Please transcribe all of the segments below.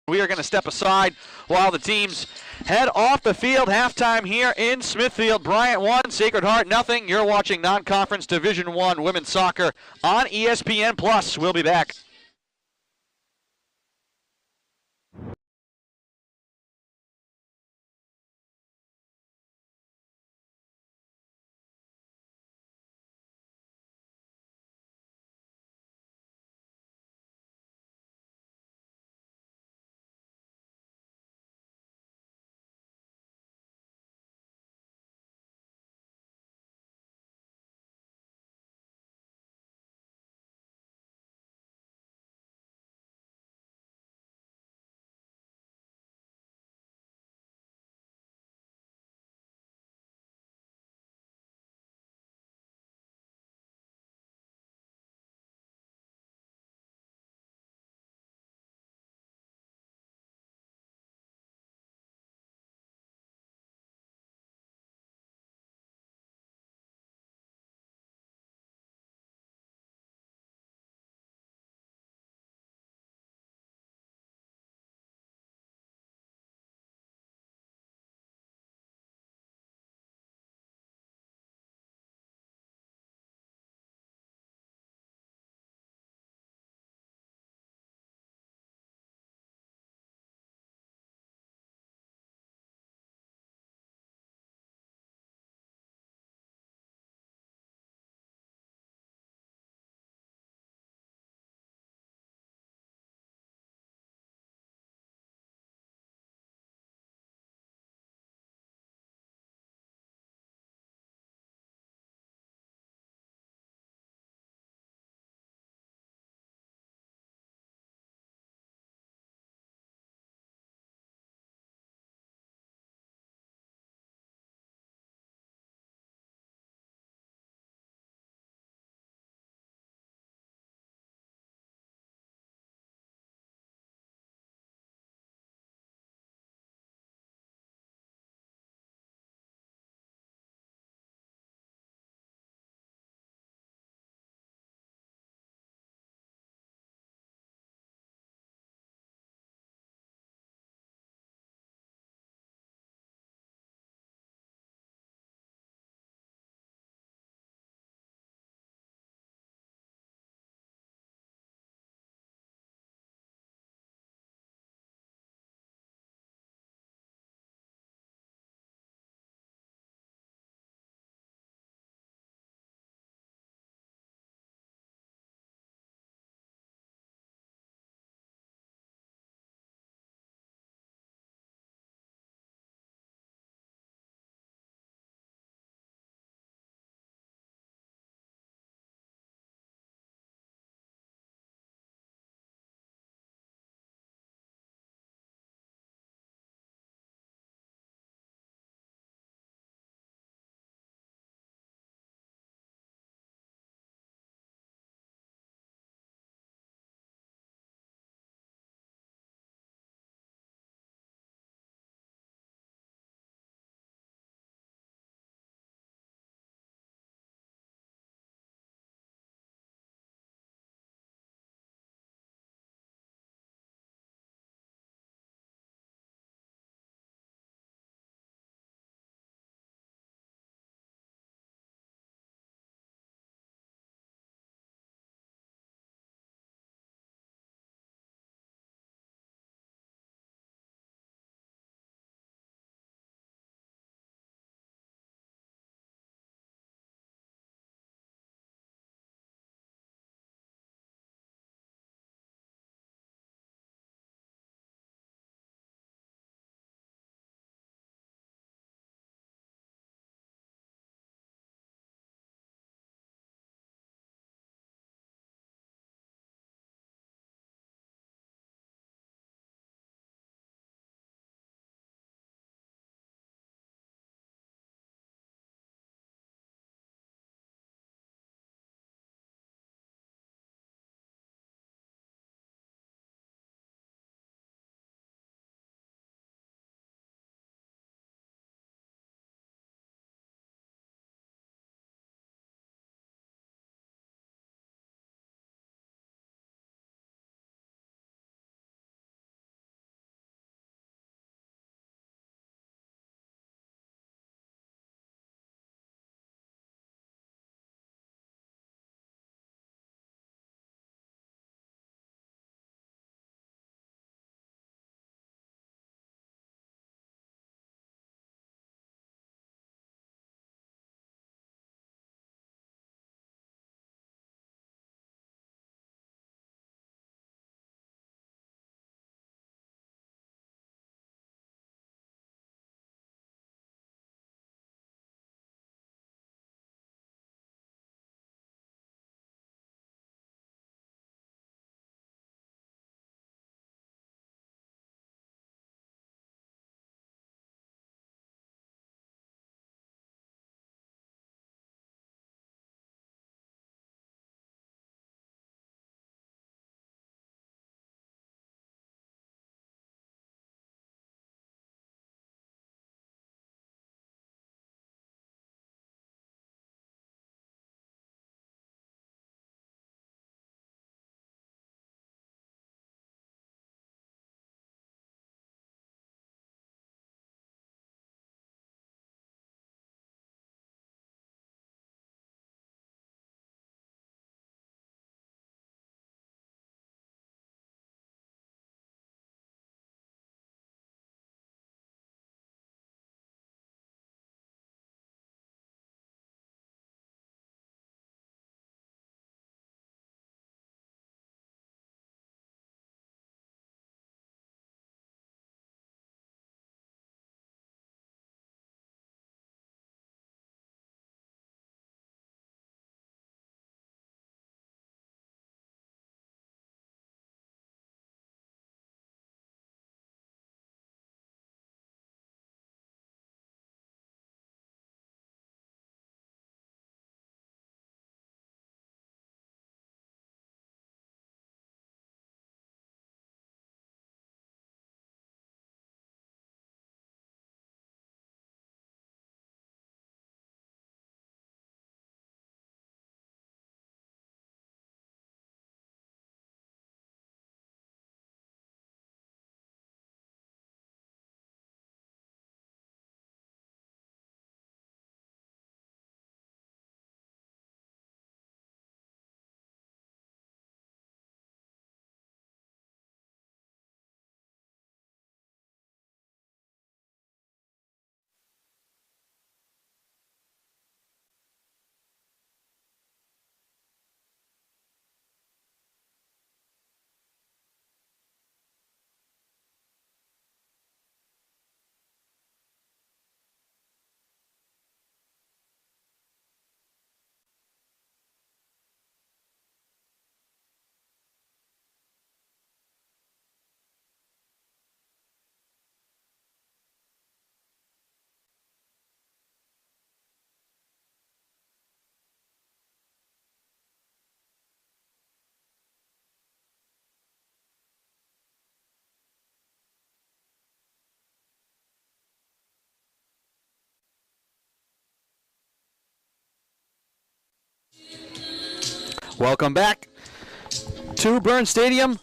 We are going to step aside while the teams head off the field. Halftime here in Smithfield. Bryant 1, Sacred Heart nothing. You're watching non-conference Division I women's soccer on ESPN+. We'll be back. Welcome back to Burns Stadium.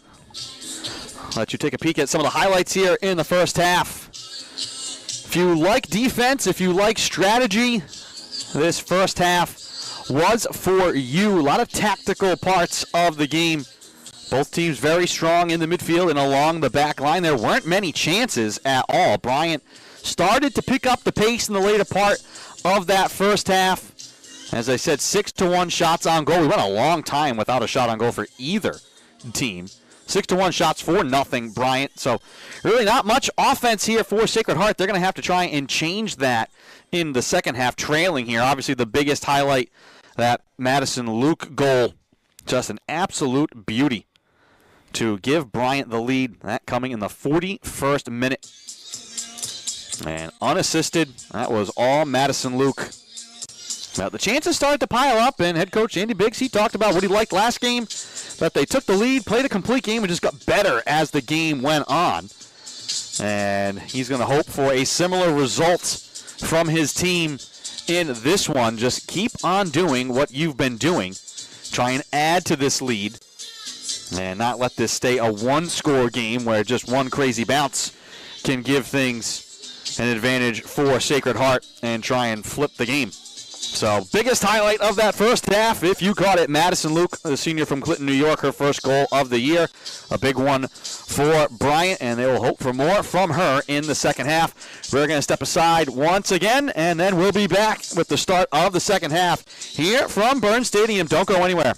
Let you take a peek at some of the highlights here in the first half. If you like defense, if you like strategy, this first half was for you. A lot of tactical parts of the game. Both teams very strong in the midfield and along the back line. There weren't many chances at all. Bryant started to pick up the pace in the later part of that first half. As I said, 6-1 shots on goal. We went a long time without a shot on goal for either team. 6-1 shots for nothing, Bryant. So really not much offense here for Sacred Heart. They're going to have to try and change that in the second half, trailing here. Obviously the biggest highlight, that Madison Luke goal. Just an absolute beauty to give Bryant the lead. That coming in the 41st minute. And unassisted, that was all Madison Luke. Now, the chances started to pile up, and head coach Andy Biggs, he talked about what he liked last game, that they took the lead, played a complete game, and just got better as the game went on. And he's going to hope for a similar result from his team in this one. Just keep on doing what you've been doing. Try and add to this lead, and not let this stay a one-score game where just one crazy bounce can give things an advantage for Sacred Heart and try and flip the game. So, biggest highlight of that first half, if you caught it, Madison Luke, the senior from Clinton, New York, her first goal of the year. A big one for Bryant, and they will hope for more from her in the second half. We're going to step aside once again, and then we'll be back with the start of the second half here from Burns Stadium. Don't go anywhere.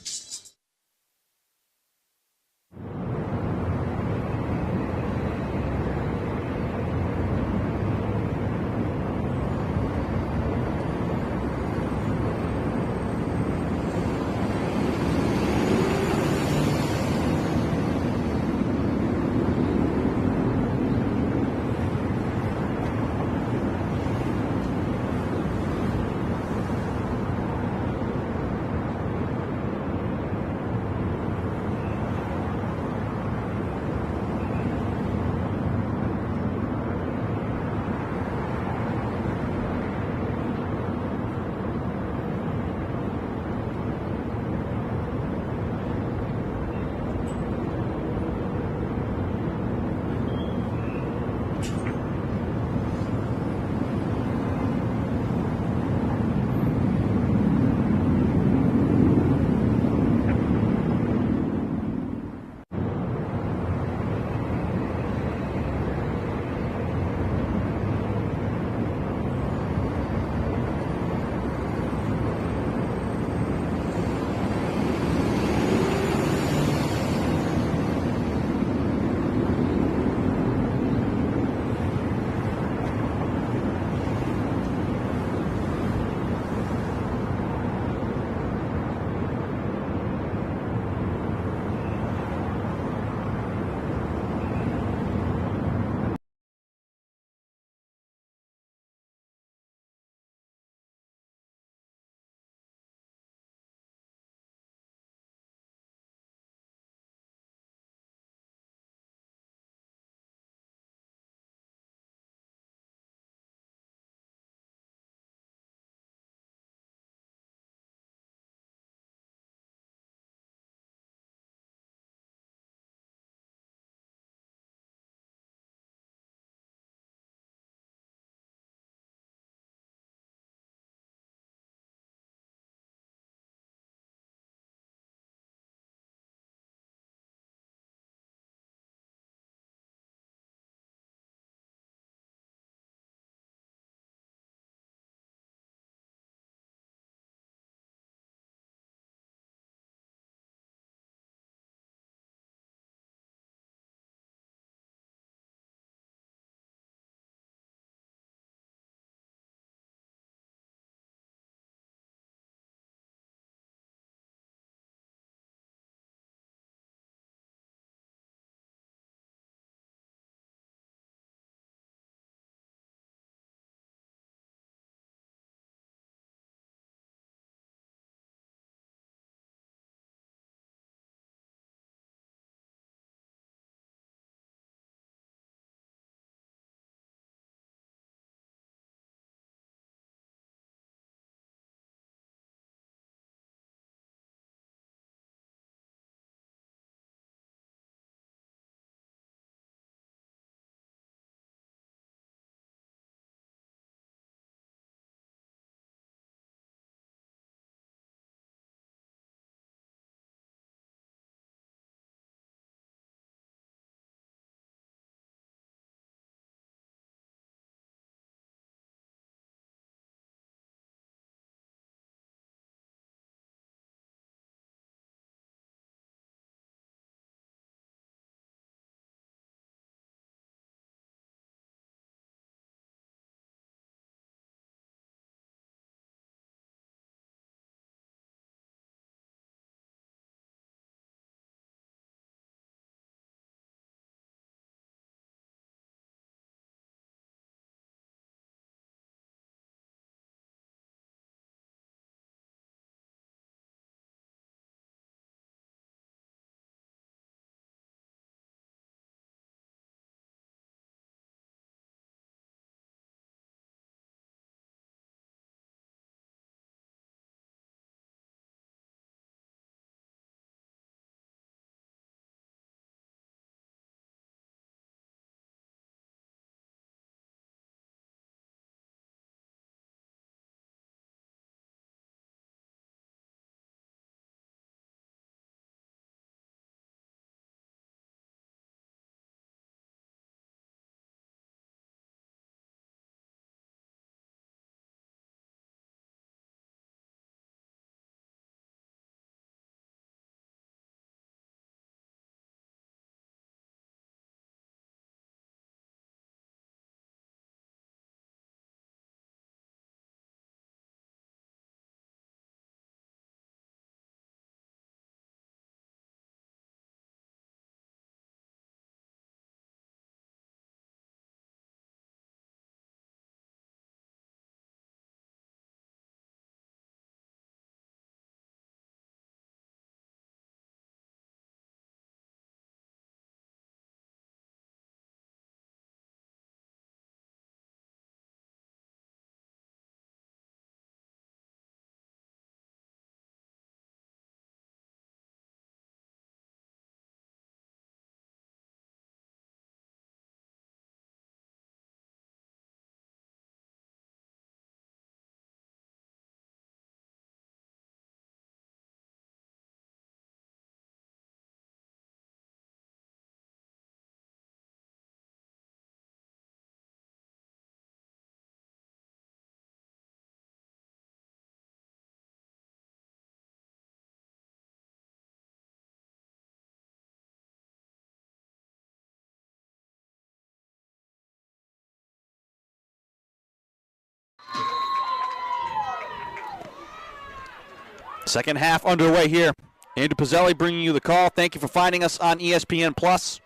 Second half underway here. Andrew Pizzelli bringing you the call. Thank you for finding us on ESPN+.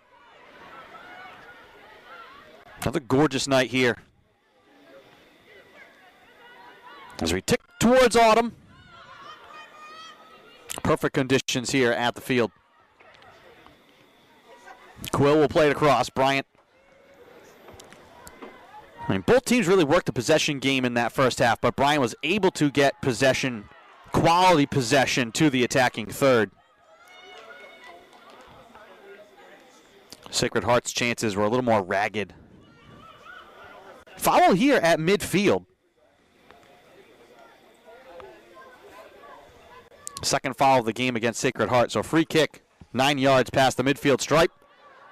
Another gorgeous night here as we tick towards autumn. Perfect conditions here at the field. Quill will play it across. Bryant. I mean, both teams really worked the possession game in that first half, but Bryant was able to get possession, quality possession, to the attacking third. Sacred Heart's chances were a little more ragged. Foul here at midfield. Second foul of the game against Sacred Heart. So free kick, 9 yards past the midfield stripe.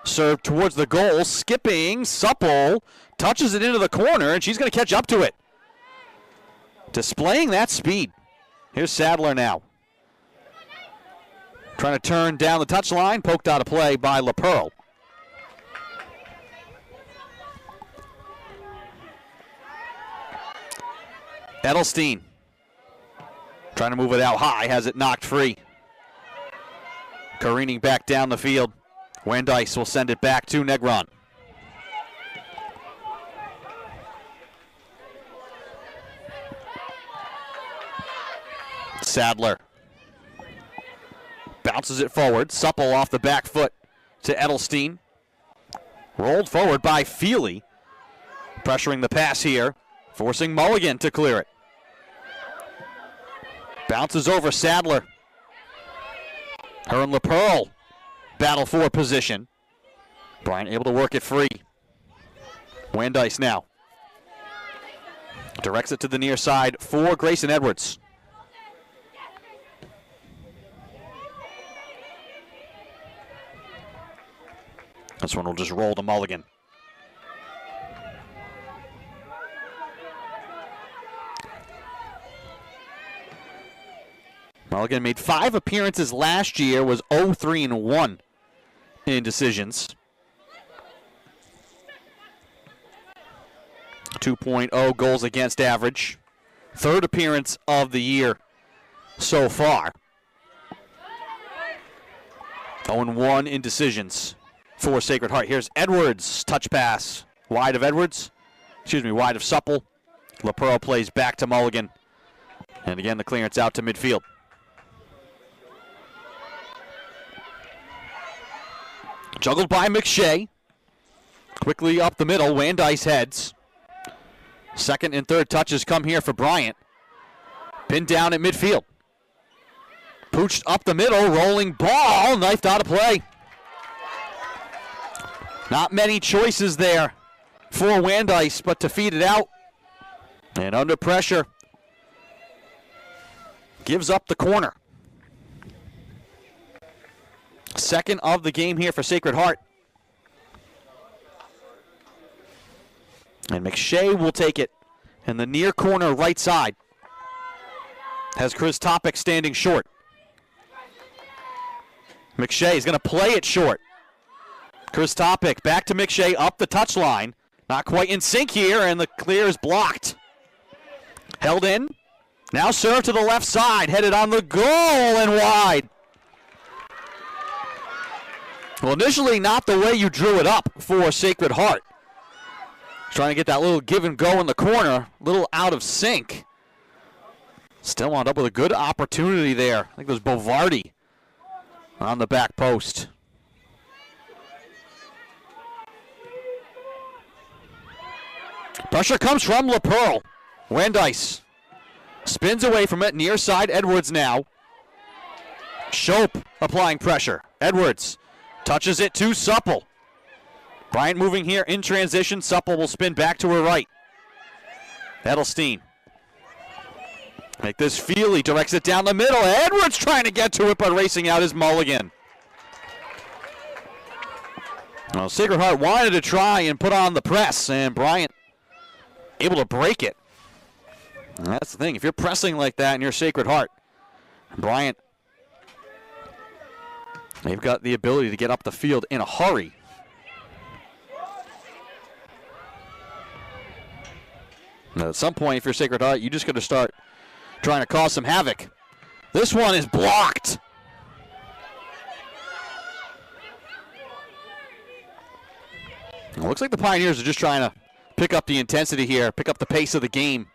Served towards the goal, skipping, supple, touches it into the corner, and she's going to catch up to it. Displaying that speed. Here's Sadler now. Trying to turn down the touchline, poked out of play by LaPearl. Edelstein trying to move it out high, has it knocked free. Careening back down the field. Wendice will send it back to Negron. Sadler bounces it forward. Supple off the back foot to Edelstein. Rolled forward by Feely. Pressuring the pass here. Forcing Mulligan to clear it. Bounces over Sadler. Her and LaPearl battle for position. Bryant able to work it free. Wendice now. Directs it to the near side for Grayson Edwards. This one will just roll to Mulligan. Mulligan made 5 appearances last year, was 0-3-1 in decisions. 2.0 goals against average. 3rd appearance of the year so far. 0-1 in decisions for Sacred Heart. Here's Edwards, touch pass. Wide of Edwards. Wide of Supple. LaPearl plays back to Mulligan. And again, the clearance out to midfield. Juggled by McShay. Quickly up the middle, Wandice heads. Second and third touches come here for Bryant. Pinned down at midfield. Pooched up the middle, rolling ball, knifed out of play. Not many choices there for Wandice, but to feed it out. And under pressure, gives up the corner. Second of the game here for Sacred Heart. And McShay will take it in the near corner right side. Has Chris Topic standing short. McShay is going to play it short. Chris Topic back to McShay up the touchline. Not quite in sync here, and the clear is blocked. Held in. Now served to the left side, headed on the goal and wide. Well, initially not the way you drew it up for Sacred Heart. Trying to get that little give and go in the corner, a little out of sync. Still wound up with a good opportunity there. I think it was Bovardi on the back post. Pressure comes from LaPearl. Wandice spins away from it, near side Edwards now. Shope applying pressure. Edwards touches it to Supple. Bryant moving here in transition. Supple will spin back to her right. Edelstein. Make this Feely, directs it down the middle. Edwards trying to get to it, but racing out is Mulligan. Well, Sacred Heart wanted to try and put on the press, and Bryant able to break it. And that's the thing. If you're pressing like that and you're Sacred Heart, Bryant, they've got the ability to get up the field in a hurry. Now, at some point, if you're Sacred Heart, you just got to start trying to cause some havoc. This one is blocked. It looks like the Pioneers are just trying to pick up the intensity here, pick up the pace of the game.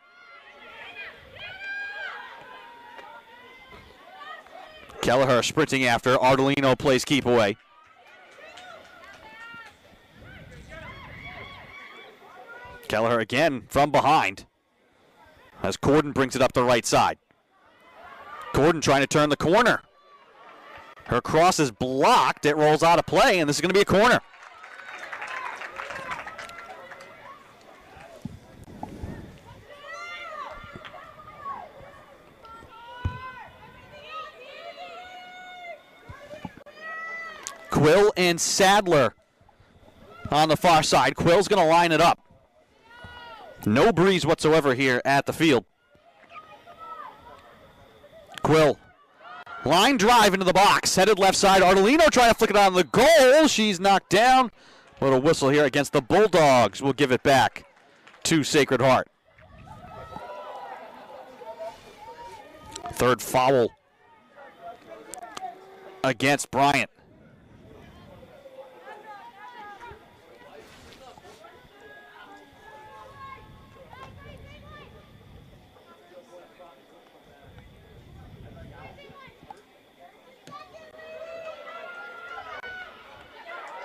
Kelleher sprinting after. Ardolino plays keep away. Kelleher again from behind as Corden brings it up the right side. Corden trying to turn the corner. Her cross is blocked. It rolls out of play, and this is going to be a corner. Quill and Sadler on the far side. Quill's going to line it up. No breeze whatsoever here at the field. Quill. Line drive into the box. Headed left side. Ardolino trying to flick it on the goal. She's knocked down. Little whistle here against the Bulldogs. We'll give it back to Sacred Heart. Third foul against Bryant.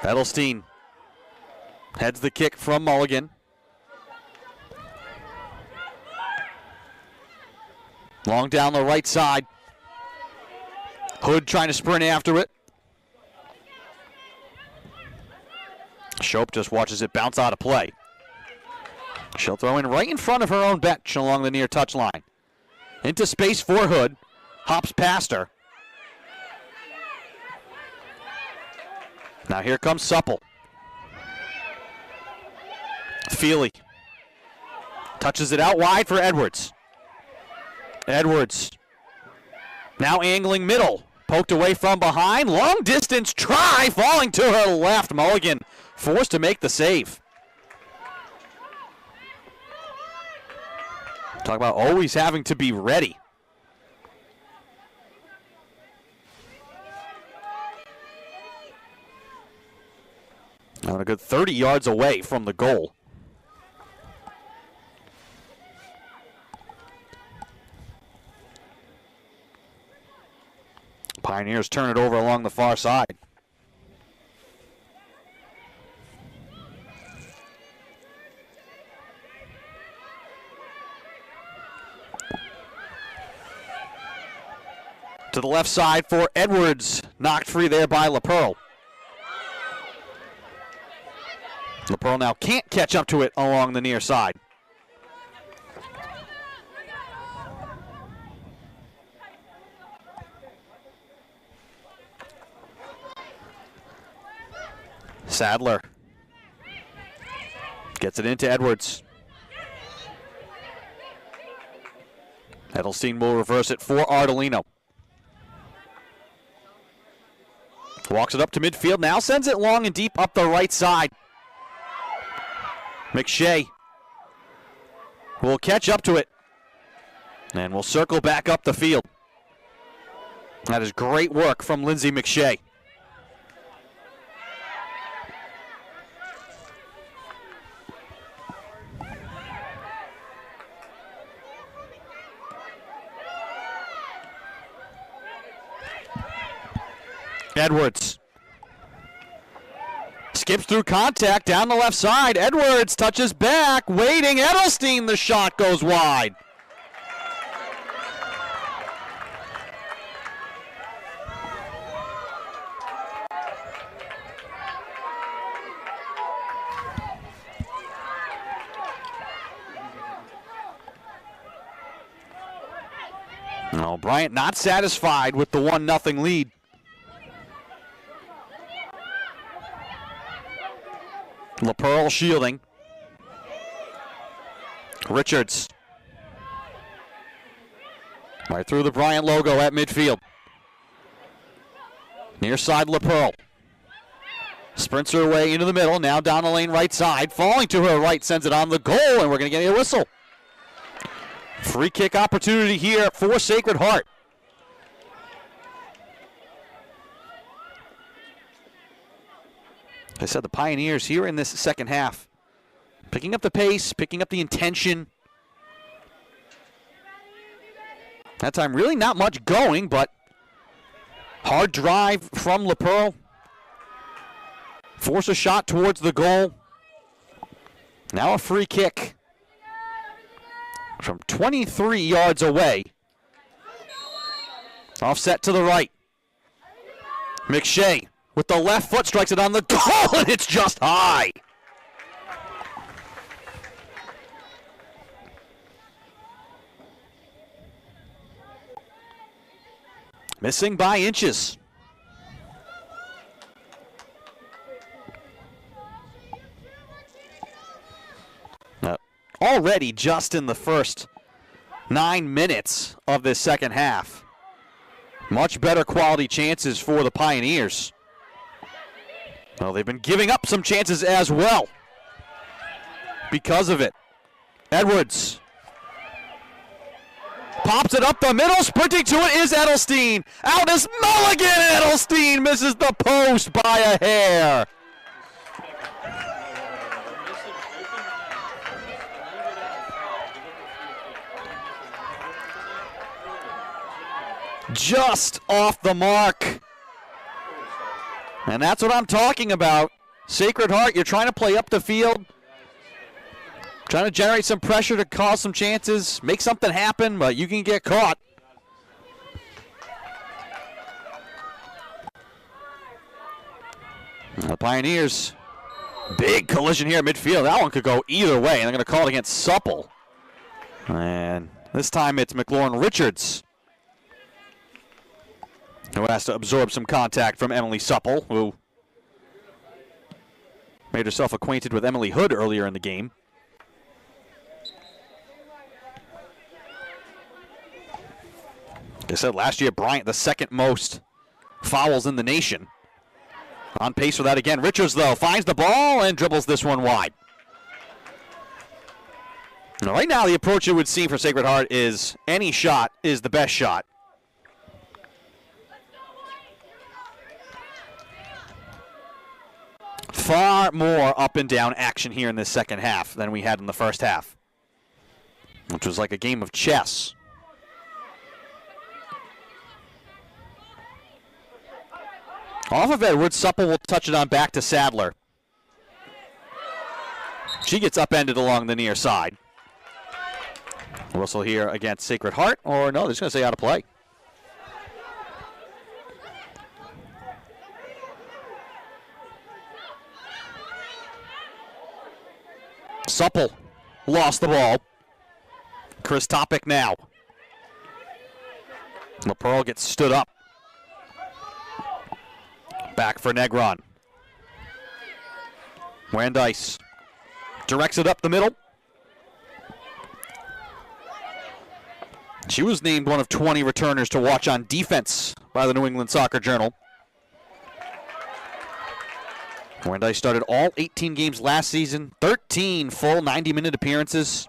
Edelstein heads the kick from Mulligan. Long down the right side. Hood trying to sprint after it. Shope just watches it bounce out of play. She'll throw in right in front of her own bench along the near touchline. Into space for Hood. Hops past her. Now here comes Supple. Feely touches it out wide for Edwards. Edwards now angling middle. Poked away from behind. Long distance try falling to her left. Mulligan forced to make the save. Talk about always having to be ready. Now a good 30 yards away from the goal. Pioneers turn it over along the far side. To the left side for Edwards. Knocked free there by LaPearl. LaPearl now can't catch up to it along the near side. Sadler gets it into Edwards. Edelstein will reverse it for Ardolino. Walks it up to midfield, now sends it long and deep up the right side. McShay will catch up to it and will circle back up the field. That is great work from Lindsay McShay. Edwards skips through contact down the left side. Edwards touches back, waiting. Edelstein, the shot goes wide. No, Bryant not satisfied with the 1-0 lead. LaPearl shielding. Richards. Right through the Bryant logo at midfield. Near side LaPearl. Sprints her way into the middle. Now down the lane right side. Falling to her right. Sends it on the goal. And we're going to get a whistle. Free kick opportunity here for Sacred Heart. I said the Pioneers here in this second half, picking up the pace, picking up the intention. That time really not much going, but hard drive from LaPearl. Force a shot towards the goal. Now a free kick from 23 yards away. Offset to the right. McShay with the left foot strikes it on the goal, and it's just high. Missing by inches. Already just in the first 9 minutes of this second half. Much better quality chances for the Pioneers. Well, they've been giving up some chances as well because of it. Edwards pops it up the middle. Sprinting to it is Edelstein. Out is Mulligan. Edelstein misses the post by a hair. Just off the mark. And that's what I'm talking about. Sacred Heart, you're trying to play up the field, trying to generate some pressure to cause some chances, make something happen, but you can get caught. The Pioneers, big collision here at midfield. That one could go either way, and they're going to call it against Supple. And this time it's McLaurin Richards who has to absorb some contact from Emily Supple, who made herself acquainted with Emily Hood earlier in the game. Like I said, last year, Bryant, the second most fouls in the nation. On pace for that again. Richards, though, finds the ball and dribbles this one wide. Now, right now, the approach it would seem for Sacred Heart is any shot is the best shot. Far more up and down action here in this second half than we had in the first half, which was like a game of chess. Off of Edwards, Supple will touch it on back to Sadler. She gets upended along the near side. Whistle here against Sacred Heart, or no, they're just going to say out of play. Supple lost the ball. Chris Topic now. LaPearl gets stood up. Back for Negron. Wandice directs it up the middle. She was named one of 20 returners to watch on defense by the New England Soccer Journal. Wandice started all 18 games last season, 13 full 90-minute appearances.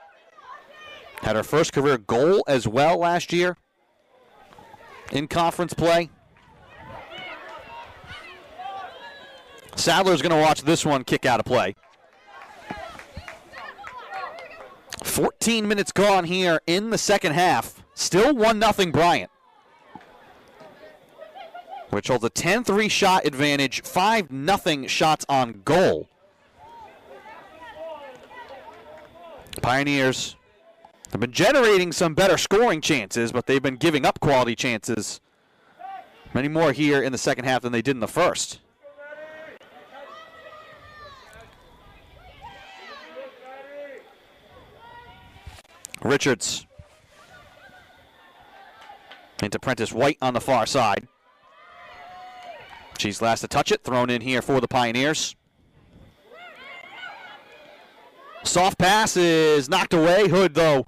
Had her first career goal as well last year in conference play. Sadler's going to watch this one kick out of play. 14 minutes gone here in the second half. Still 1-0 Bryant, which holds a 10-3 shot advantage, 5-0 shots on goal. Pioneers have been generating some better scoring chances, but they've been giving up quality chances. Many more here in the second half than they did in the first. Richards into Prentice White on the far side. She's last to touch it, thrown in here for the Pioneers. Soft pass is knocked away. Hood, though,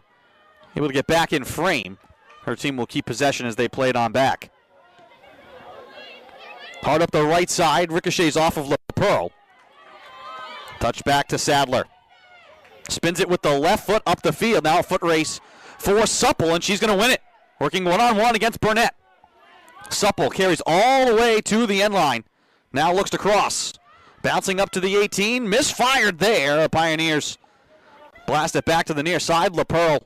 able to get back in frame. Her team will keep possession as they play it on back. Hard up the right side, ricochets off of LaPearl. Touch back to Sadler. Spins it with the left foot up the field. Now a foot race for Supple, and she's going to win it. Working one-on-one against Burnett. Supple carries all the way to the end line. Now looks to cross. Bouncing up to the 18, misfired there. Pioneers blast it back to the near side. LaPearl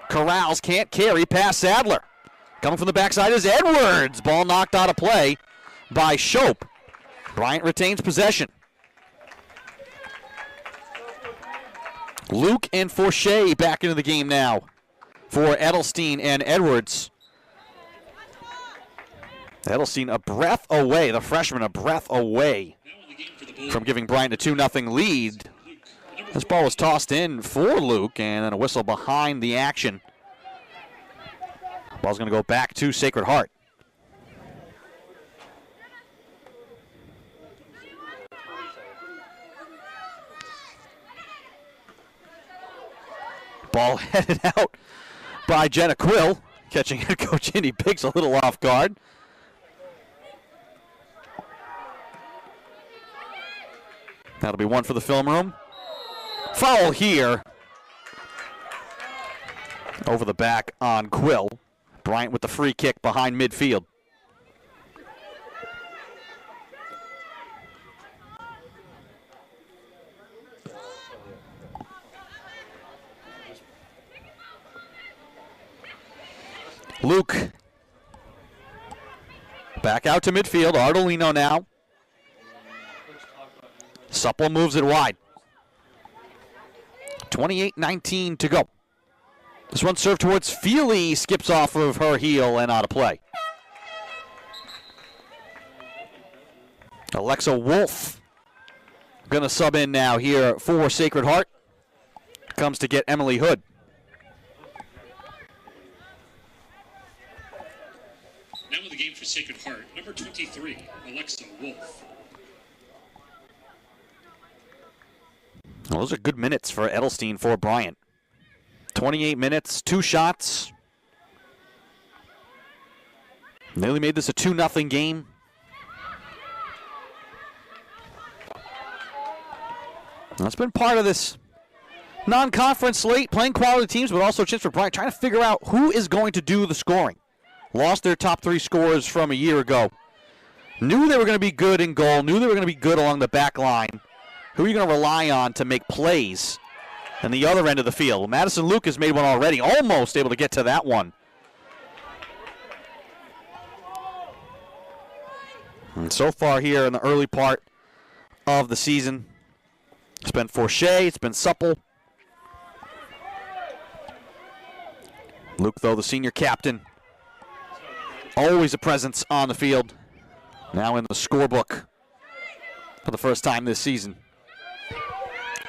corrals, can't carry, past Sadler. Coming from the backside is Edwards. Ball knocked out of play by Shope. Bryant retains possession. Luke and Forshey back into the game now for Edelstein and Edwards. Edelstein a breath away, the freshman a breath away from giving Bryant a 2-0 lead. This ball was tossed in for Luke, and then a whistle behind the action. Ball's going to go back to Sacred Heart. Ball headed out by Jenna Quill, catching head coach Indy Biggs a little off guard. That'll be one for the film room. Foul here. Over the back on Quill. Bryant with the free kick behind midfield. Luke back out to midfield. Ardolino now. Supple moves it wide. 28-19 to go. This one served towards Feely, skips off of her heel and out of play. Alexa Wolf going to sub in now here for Sacred Heart. Comes to get Emily Hood. Now in the game for Sacred Heart, number 23, Alexa Wolf. Well, those are good minutes for Edelstein for Bryant. 28 minutes, 2 shots. Nearly made this a 2-0 game. That's been part of this non-conference slate, playing quality teams, but also a chance for Bryant trying to figure out who is going to do the scoring. Lost their top 3 scorers from a year ago. Knew they were going to be good in goal, knew they were going to be good along the back line. Who are you going to rely on to make plays on the other end of the field? Well, Madison Luke has made one already, almost able to get to that one. And so far here in the early part of the season, it's been Forshey, it's been Supple. Luke, though, the senior captain, always a presence on the field. Now in the scorebook for the first time this season.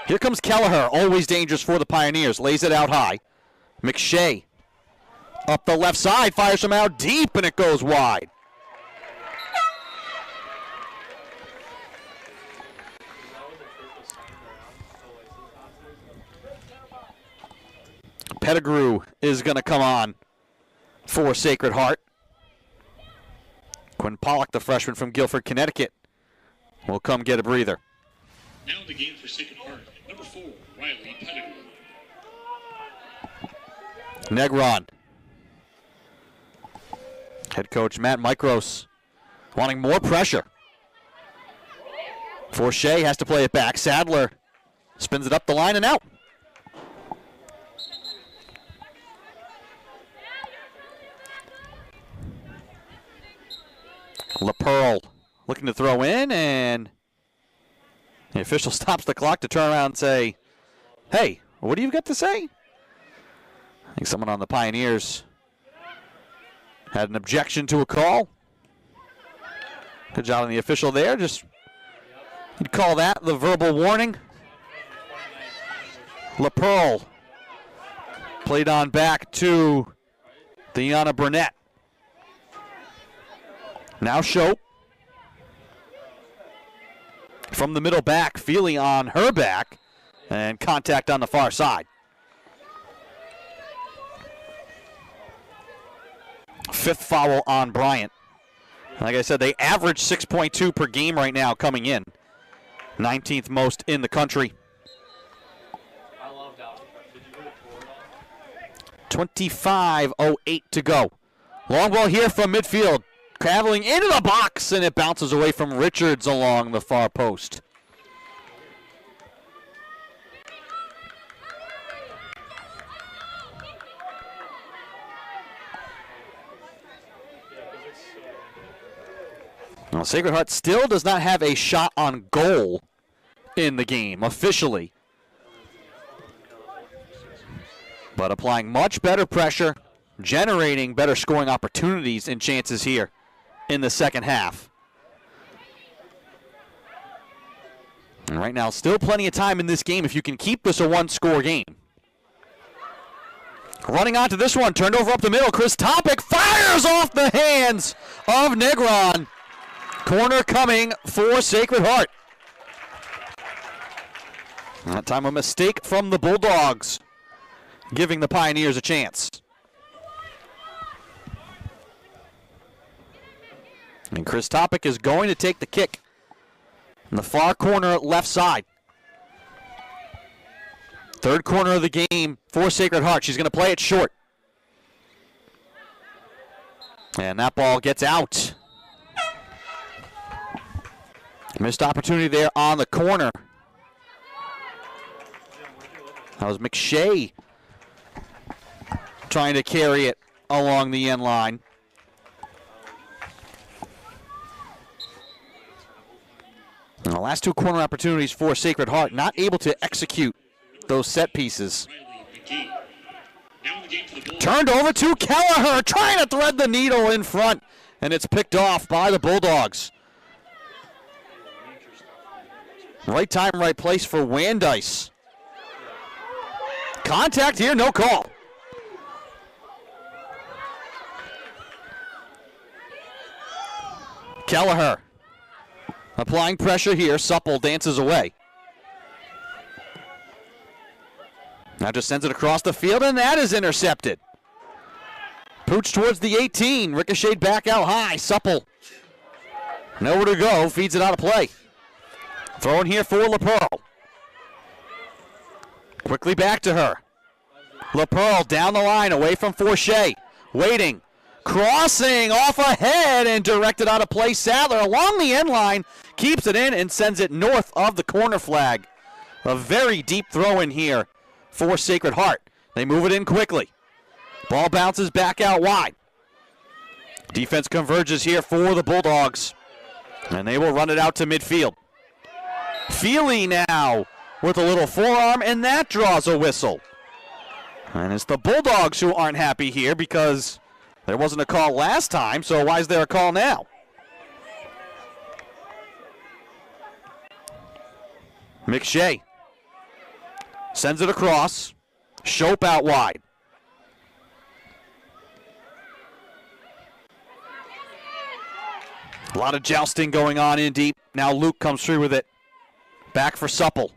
Here comes Kelleher, always dangerous for the Pioneers. Lays it out high. McShay up the left side, fires him out deep, and it goes wide. Pettigrew is going to come on for Sacred Heart. Quinn Pollock, the freshman from Guilford, Connecticut, will come get a breather. Now in the game for Sacred Heart, number 4, Riley Pettigrew. Negron. Head coach Matt Micros wanting more pressure. Forshey has to play it back. Sadler spins it up the line and out. LaPearl looking to throw in, and the official stops the clock to turn around and say, hey, what do you got to say? I think someone on the Pioneers had an objection to a call. Good job on the official there. Just, you'd call that the verbal warning. LaPearl played on back to Deanna Burnett. Now Shope. From the middle back, Feely on her back, and contact on the far side. Fifth foul on Bryant. Like I said, they average 6.2 per game right now coming in. 19th most in the country. 25:08 to go. Long ball here from midfield. Traveling into the box, and it bounces away from Richards along the far post. Well, Sacred Heart still does not have a shot on goal in the game officially, but applying much better pressure, generating better scoring opportunities and chances here in the second half. And right now, still plenty of time in this game if you can keep this a one-score game. Running onto this one, turned over up the middle. Chris Topic fires off the hands of Negron. Corner coming for Sacred Heart. That time a mistake from the Bulldogs, giving the Pioneers a chance. And Chris Topic is going to take the kick in the far corner left side. Third corner of the game for Sacred Heart. She's going to play it short. And that ball gets out. Missed opportunity there on the corner. That was McShay trying to carry it along the end line. And the last two corner opportunities for Sacred Heart, not able to execute those set pieces. Turned over to Kelleher, trying to thread the needle in front, and it's picked off by the Bulldogs. Right time, right place for Wandice. Contact here, no call. Kelleher applying pressure here. Supple dances away. Now just sends it across the field, and that is intercepted. Pooch towards the 18, ricocheted back out high. Supple, nowhere to go, feeds it out of play. Throwing here for LaPearl. Quickly back to her. LaPearl down the line, away from Forche. Waiting, crossing off ahead and directed out of play. Sadler along the end line, keeps it in and sends it north of the corner flag. A very deep throw in here for Sacred Heart. They move it in quickly. Ball bounces back out wide. Defense converges here for the Bulldogs, and they will run it out to midfield. Feely now with a little forearm, and that draws a whistle. And it's the Bulldogs who aren't happy here because there wasn't a call last time, so why is there a call now? McShay sends it across. Shope out wide. A lot of jousting going on in deep. Now Luke comes through with it. Back for Supple.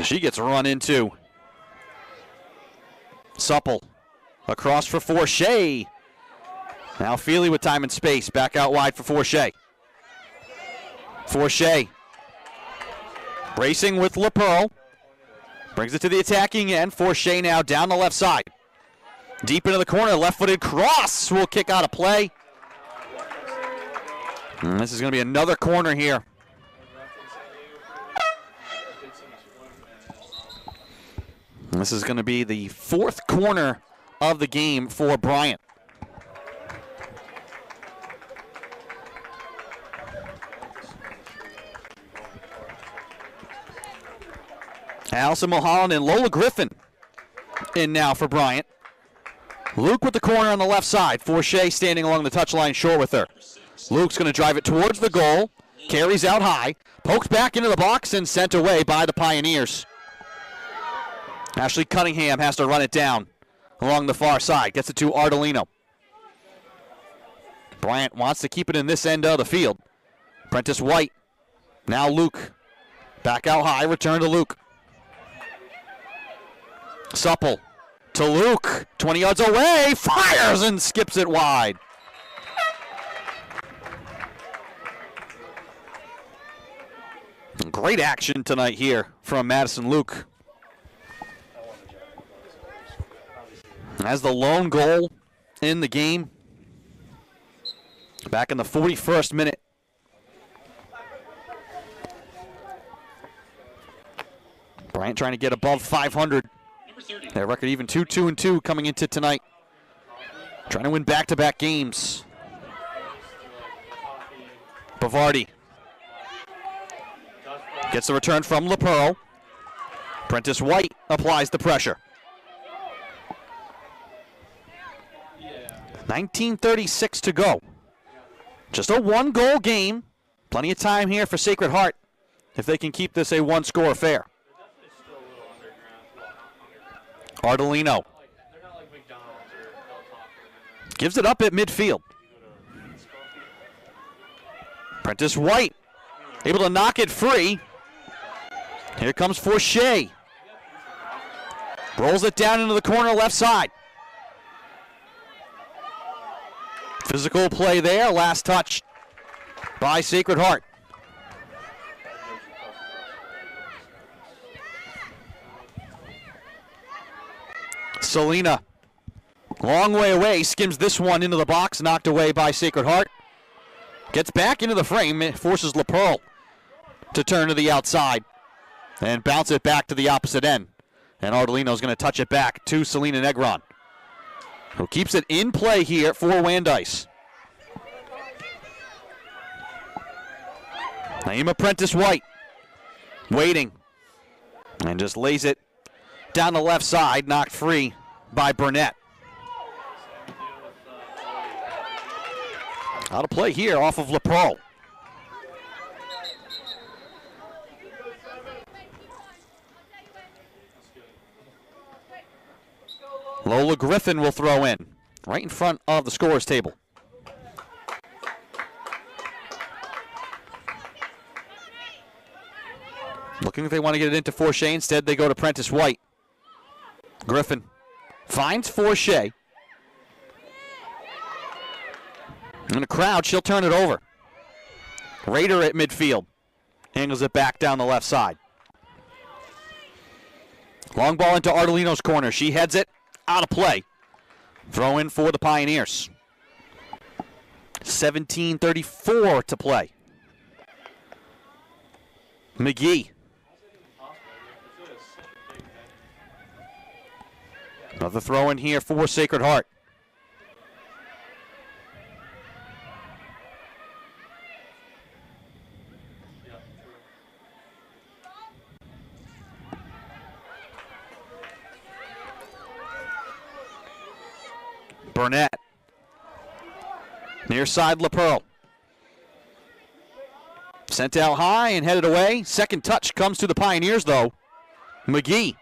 She gets run into. Supple across for Forche. Now Feely with time and space. Back out wide for Forche. Forche racing with LaPearl. Brings it to the attacking end. Forche now down the left side. Deep into the corner. Left-footed cross will kick out of play. And this is going to be another corner here. And this is going to be the fourth corner of the game for Bryant. Allison Mulholland and Lola Griffin in now for Bryant. Luke with the corner on the left side. Forche standing along the touchline short with her. Luke's going to drive it towards the goal. Carries out high. Poked back into the box and sent away by the Pioneers. Ashley Cunningham has to run it down along the far side. Gets it to Ardolino. Bryant wants to keep it in this end of the field. Prentice White. Now Luke. Back out high. Return to Luke. Supple to Luke. 20 yards away. Fires and skips it wide. Great action tonight here from Madison Luke. As the lone goal in the game. Back in the 41st minute. Bryant trying to get above 500. Their record even 2-2-2 coming into tonight. Trying to win back-to-back games. Bavardi gets the return from LaPearl. Prentice White applies the pressure. 19:36 to go. Just a one-goal game. Plenty of time here for Sacred Heart if they can keep this a one-score affair. Ardolino gives it up at midfield. Prentice White able to knock it free. Here comes Forshea. Rolls it down into the corner left side. Physical play there. Last touch by Sacred Heart. Selena, long way away, skims this one into the box, knocked away by Sacred Heart. Gets back into the frame, forces LaPearl to turn to the outside and bounce it back to the opposite end. And Ardolino's going to touch it back to Selena Negron, who keeps it in play here for Wandice. Naima Prentice White waiting and just lays it down the left side, knocked free by Burnett. Out of play here off of LaPearl. Lola Griffin will throw in right in front of the scorer's table. Looking if they want to get it into Forshea. Instead, they go to Prentice White. Griffin finds Forshea. In the crowd, she'll turn it over. Raider at midfield. Angles it back down the left side. Long ball into Ardolino's corner. She heads it out of play. Throw in for the Pioneers. 17:34 to play. McGee. Another throw in here for Sacred Heart. Burnett. Near side LaPearl. Sent out high and headed away. Second touch comes to the Pioneers though. McGee,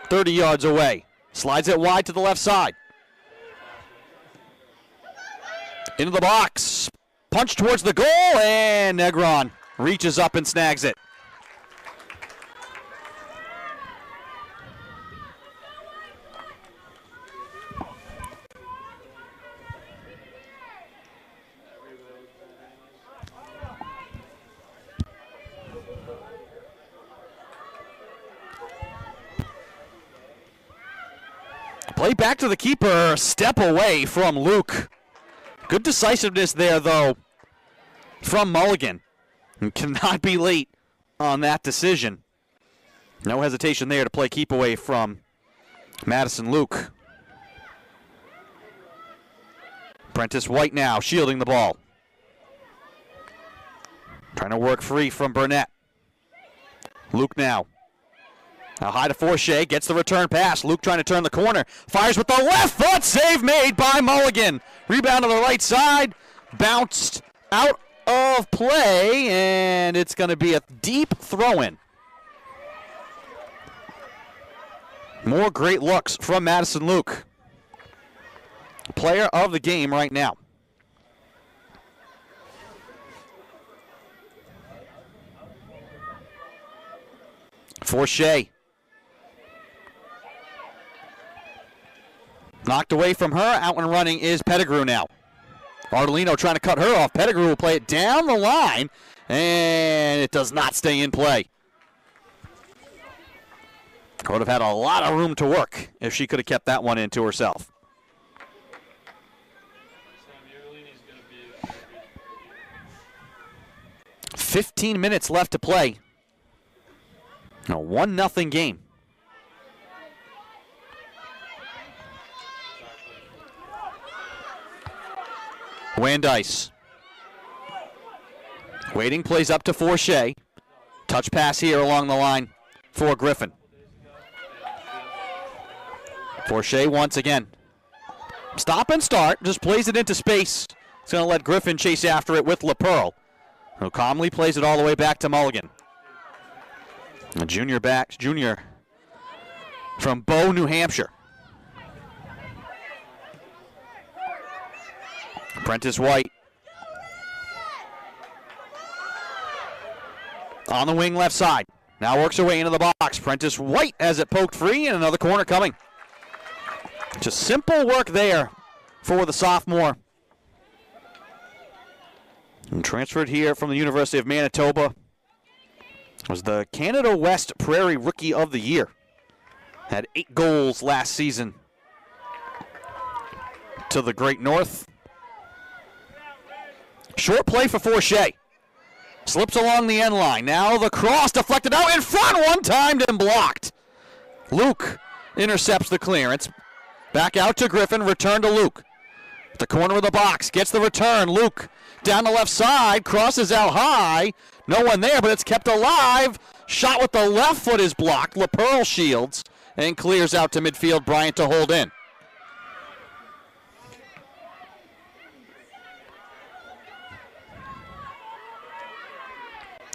30 yards away. Slides it wide to the left side. Into the box. Punch towards the goal, and Negron reaches up and snags it. Play back to the keeper, step away from Luke. Good decisiveness there, though, from Mulligan. And cannot be late on that decision. No hesitation there to play keep away from Madison Luke. Prentice White now shielding the ball. Trying to work free from Burnett. Luke now. Now high to Forshea, gets the return pass. Luke trying to turn the corner. Fires with the left foot. Save made by Mulligan. Rebound to the right side. Bounced out of play, and it's going to be a deep throw-in. More great looks from Madison Luke. Player of the game right now. Forshea. Knocked away from her. Out and running is Pettigrew now. Ardolino trying to cut her off. Pettigrew will play it down the line, and it does not stay in play. Would have had a lot of room to work if she could have kept that one into herself. "15 minutes left to play. A 1-0 game. Wandice. Waiting plays up to Forshea. Touch pass here along the line for Griffin. Forshea once again. Stop and start, just plays it into space. It's going to let Griffin chase after it with LaPearl, who calmly plays it all the way back to Mulligan. A junior from Bow, New Hampshire. Prentice White. On the wing left side. Now works her way into the box. Prentice White has it poked free, and another corner coming. Just simple work there for the sophomore. And transferred here from the University of Manitoba. Was the Canada West Prairie Rookie of the Year. Had 8 goals last season. To the Great North. Short play for Forshea. Slips along the end line. Now the cross deflected out in front, one-timed and blocked. Luke intercepts the clearance. Back out to Griffin, return to Luke. The corner of the box, gets the return. Luke down the left side, crosses out high. No one there, but it's kept alive. Shot with the left foot is blocked. LaPearl shields and clears out to midfield. Bryant to hold in.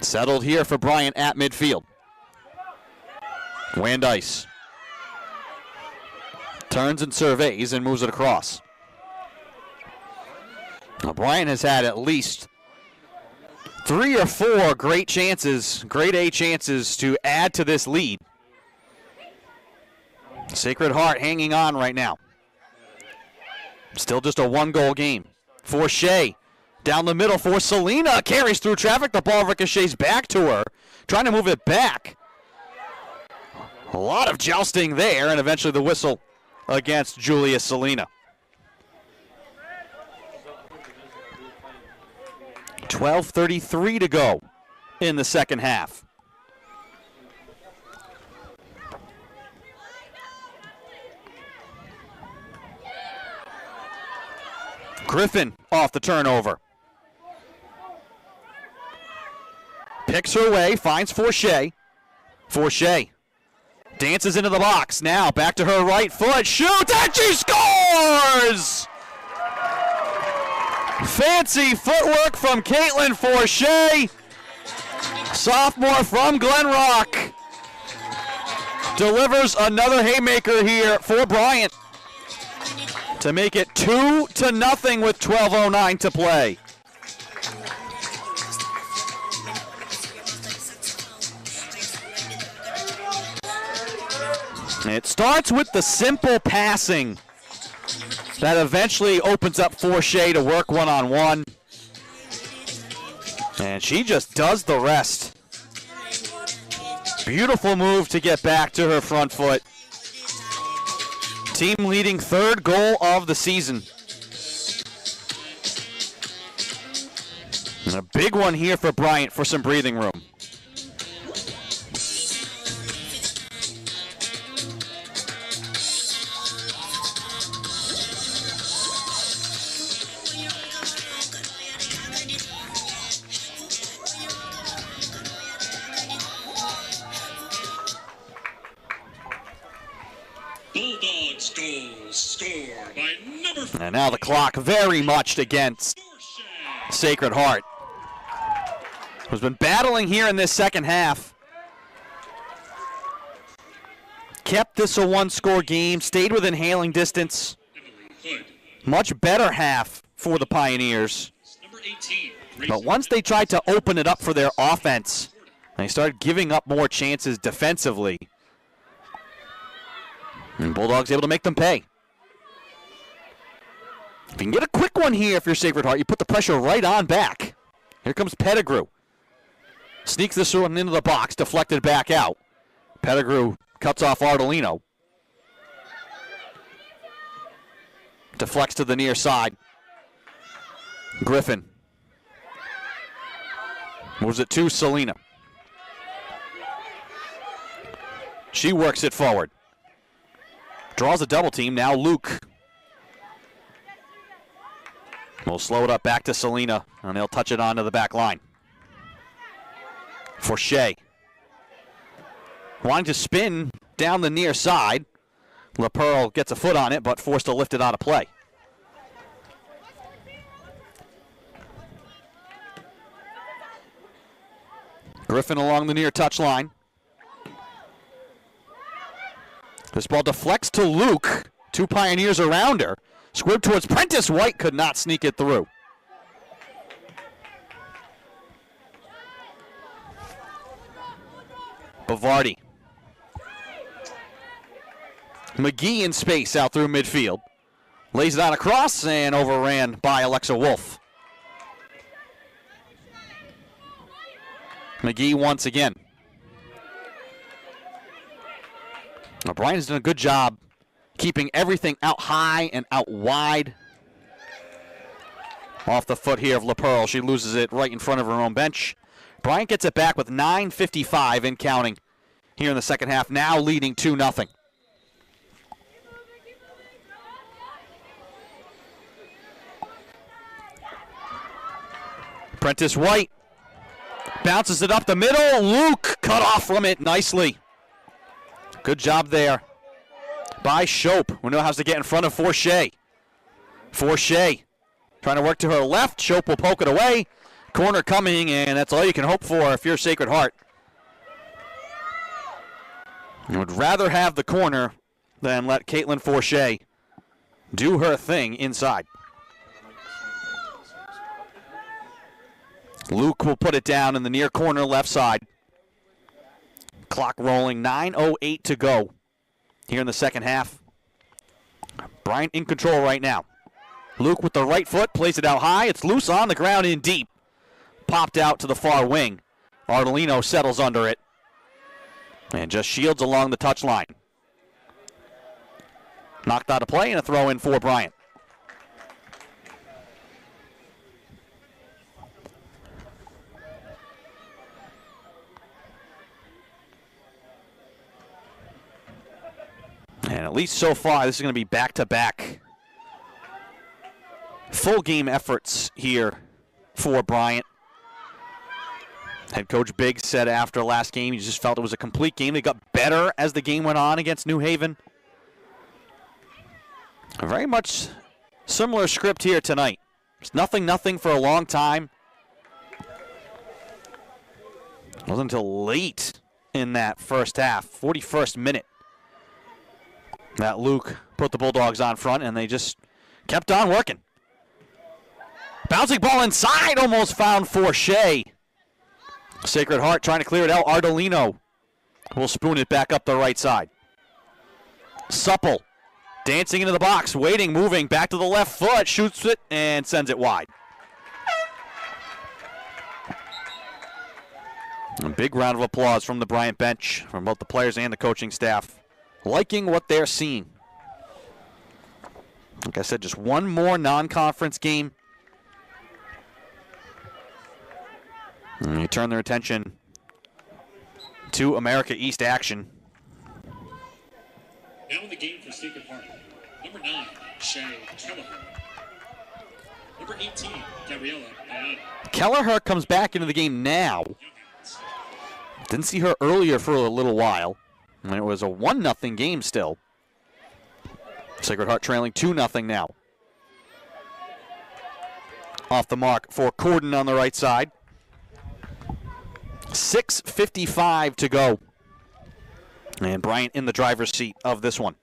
Settled here for Bryant at midfield. Wandice turns and surveys and moves it across. Now Bryant has had at least 3 or 4 great chances, grade A chances to add to this lead. Sacred Heart hanging on right now. Still just a 1-goal game. Forshea down the middle for Selena. Carries through traffic. The ball ricochets back to her. Trying to move it back. A lot of jousting there, and eventually the whistle against Julia Selena. 12:33 to go in the second half. Griffin off the turnover. Picks her way, finds Forshea. Forshea dances into the box. Now back to her right foot, shoots, and she scores! Fancy footwork from Caitlin Forshea. Sophomore from Glen Rock. Delivers another haymaker here for Bryant to make it 2-0 with 12:09 to play. It starts with the simple passing that eventually opens up Forshea to work one-on-one. And she just does the rest. Beautiful move to get back to her front foot. Team leading 3rd goal of the season. And a big one here for Bryant for some breathing room. Bulldogs goals scored by number 4. And now the clock very much against Sacred Heart, who's been battling here in this second half. Kept this a 1-score game, stayed within hailing distance. Much better half for the Pioneers. Number 18. But once they tried to open it up for their offense, they started giving up more chances defensively. And Bulldogs able to make them pay. If you can get a quick one here if you're Sacred Heart, you put the pressure right on back. Here comes Pettigrew. Sneaks this one into the box, deflected back out. Pettigrew cuts off Ardolino. Deflects to the near side. Griffin moves it to Selena. She works it forward. Draws a double team. Now Luke. We'll slow it up back to Selena, and they'll touch it onto the back line. for Shea. Wanting to spin down the near side. LaPearl gets a foot on it, but forced to lift it out of play. Griffin along the near touchline. This ball deflects to Luke. Two Pioneers around her. Squib towards Prentice White, could not sneak it through. Bavardi. McGee in space out through midfield. Lays it on across and overran by Alexa Wolf. McGee once again. Now Bryant has done a good job keeping everything out high and out wide. Off the foot here of LaPearl. She loses it right in front of her own bench. Bryant gets it back with 9:55 and counting here in the second half, now leading 2-0. Prentice White bounces it up the middle. Luke cut off from it nicely. Good job there by Shope, who knows how to get in front of Forshea. Forshea trying to work to her left. Shope will poke it away. Corner coming, and that's all you can hope for if you're Sacred Heart. You would rather have the corner than let Caitlin Forshea do her thing inside. Luke will put it down in the near corner left side. Clock rolling, 9:08 to go here in the second half. Bryant in control right now. Luke with the right foot, plays it out high. It's loose on the ground in deep. Popped out to the far wing. Ardolino settles under it. And just shields along the touchline. Knocked out of play and a throw in for Bryant. And at least so far, this is going to be back-to-back full game efforts here for Bryant. Head coach Biggs said after last game, he just felt it was a complete game. They got better as the game went on against New Haven. A very much similar script here tonight. It's 0-0 for a long time. It wasn't until late in that first half, 41st minute, that Luke put the Bulldogs on front, and they just kept on working. Bouncing ball inside, almost found Forshea. Sacred Heart trying to clear it out. Ardolino will spoon it back up the right side. Supple dancing into the box, waiting, moving, back to the left foot, shoots it, and sends it wide. A big round of applause from the Bryant bench, from both the players and the coaching staff. Liking what they're seeing. Like I said, just one more non-conference game. And you turn their attention to America East action. Now in the game for Sacred Heart, number 9, Shay Kelleher. Number 18, Gabriella Ayala. Kelleher comes back into the game now. Didn't see her earlier for a little while. And it was a 1-0 game still. Sacred Heart trailing 2-0 now. Off the mark for Corden on the right side. 6:55 to go. And Bryant in the driver's seat of this one.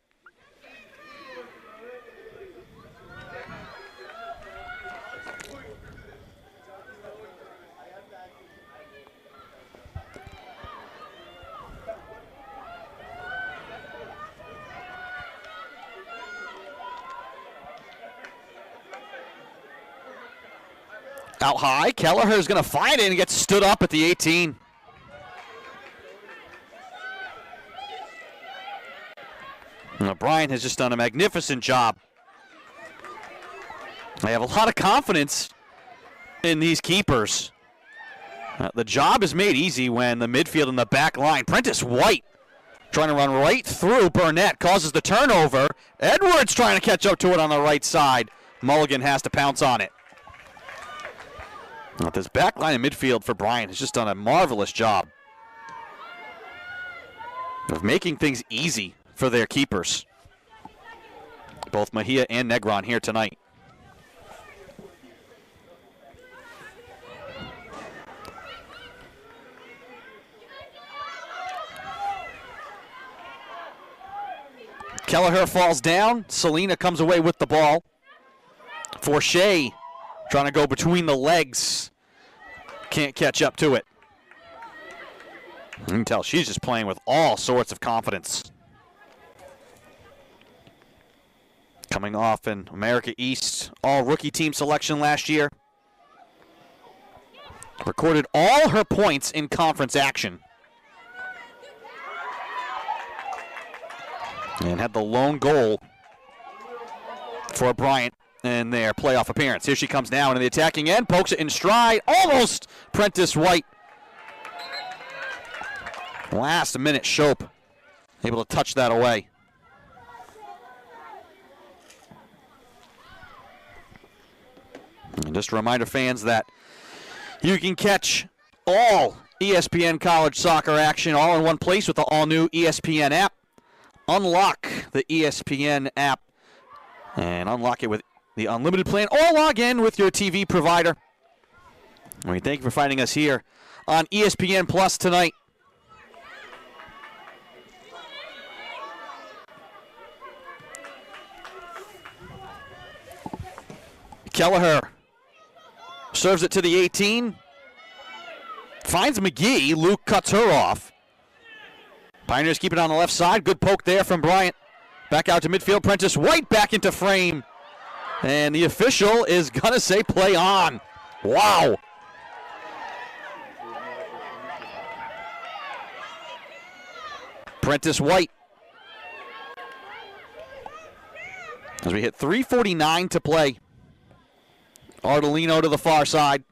Out high, Kelleher is going to find it and gets stood up at the 18. Now, Bryant has just done a magnificent job. I have a lot of confidence in these keepers. The job is made easy when the midfield and the back line. Prentice White trying to run right through Burnett, causes the turnover. Edwards trying to catch up to it on the right side. Mulligan has to pounce on it. This back line and midfield for Bryant has just done a marvelous job. of making things easy for their keepers. Both Mejia and Negron here tonight. Kelleher falls down. Selena comes away with the ball. For Shea, trying to go between the legs. Can't catch up to it. You can tell she's just playing with all sorts of confidence. Coming off an America East all-rookie team selection last year. Recorded all her points in conference action. And had the lone goal for Bryant in their playoff appearance. Here she comes now into the attacking end, pokes it in stride, almost Prentice White. Last minute Shope able to touch that away. And just a reminder, fans, that you can catch all ESPN college soccer action all in one place with the all-new ESPN app. Unlock the ESPN app and unlock it with the unlimited plan, or log in with your TV provider. We thank you for finding us here on ESPN Plus tonight. Kelleher serves it to the 18. Finds McGee. Luke cuts her off. Pioneers keep it on the left side. Good poke there from Bryant. Back out to midfield. Prentice White back into frame. And the official is going to say play on. Wow. Prentice White. As we hit 3:49 to play. Ardolino to the far side.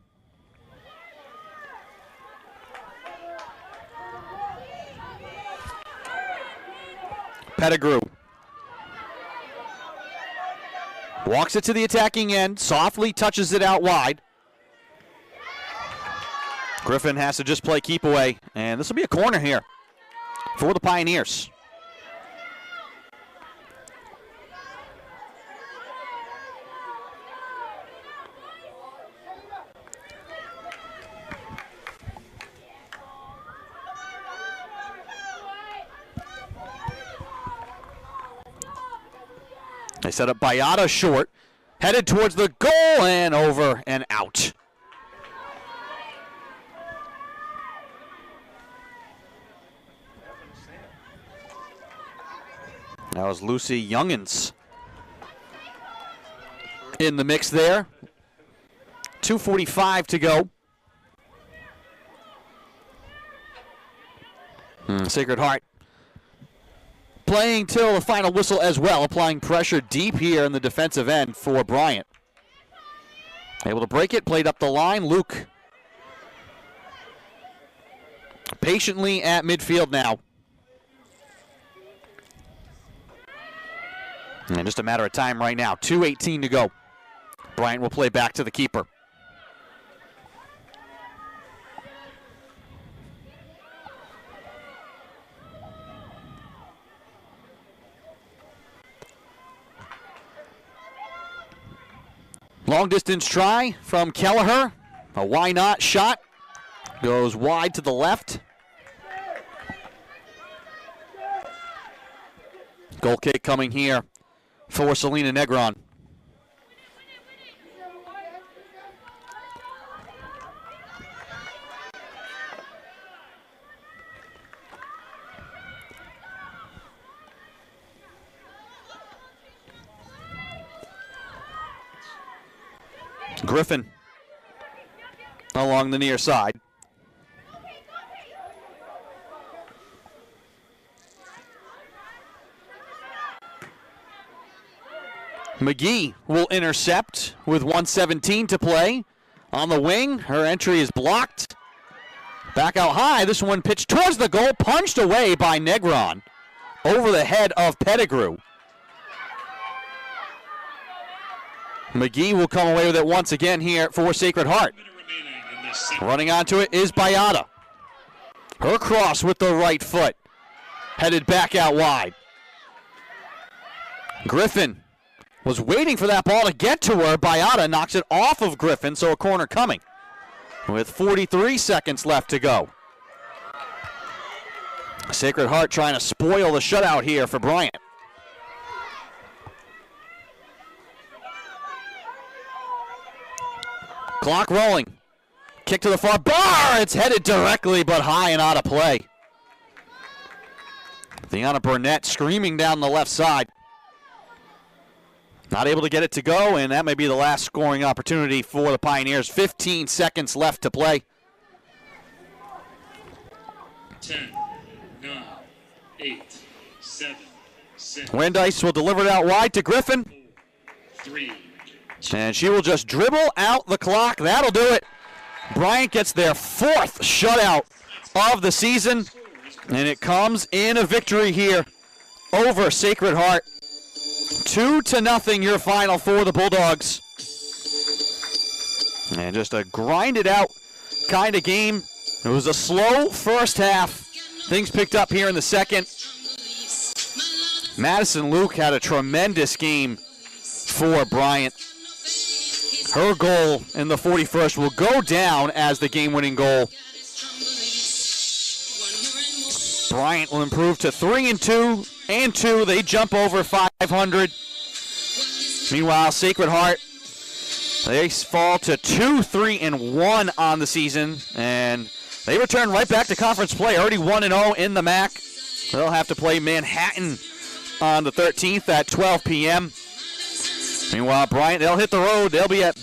Pettigrew walks it to the attacking end, softly touches it out wide. Griffin has to just play keep away, and this will be a corner here for the Pioneers. They set up Bayada short, headed towards the goal, and over and out. That was Lucy Youngins in the mix there. 2:45 to go. Sacred Heart playing till the final whistle as well, applying pressure deep here in the defensive end for Bryant. Able to break it, played up the line. Luke patiently at midfield now. And just a matter of time right now. 2:18 to go. Bryant will play back to the keeper. Long distance try from Kelleher. A why not shot. Goes wide to the left. Goal kick coming here for Selena Negron. Griffin along the near side. McGee will intercept with 1:17 to play. On the wing, her entry is blocked. Back out high, this one pitched towards the goal, punched away by Negron over the head of Pettigrew. McGee will come away with it once again here for Sacred Heart. Running onto it is Bayada. Her cross with the right foot. headed back out wide. Griffin was waiting for that ball to get to her. Baiata knocks it off of Griffin, so a corner coming with 43 seconds left to go. Sacred Heart trying to spoil the shutout here for Bryant. Clock rolling. Kick to the far bar. It's headed directly but high and out of play. Deanna Burnett screaming down the left side. Not able to get it to go, and that may be the last scoring opportunity for the Pioneers. 15 seconds left to play. 10, 9, 8, 7, 6. Wendice will deliver it out wide to Griffin. 3. And she will just dribble out the clock. That'll do it. Bryant gets their 4th shutout of the season, and it comes in a victory here over Sacred Heart. 2-0 your final for the Bulldogs. And just a grinded out kind of game. It was a slow first half. Things picked up here in the second. Madison Luke had a tremendous game for Bryant. Her goal in the 41st will go down as the game-winning goal. Bryant will improve to 3-2 and 2. They jump over 500. Meanwhile, Sacred Heart, they fall to 2-3-1 on the season, and they return right back to conference play. Already 1-0 in the MAC. They'll have to play Manhattan on the 13th at 12 p.m. Meanwhile, Bryant, they'll hit the road. They'll be at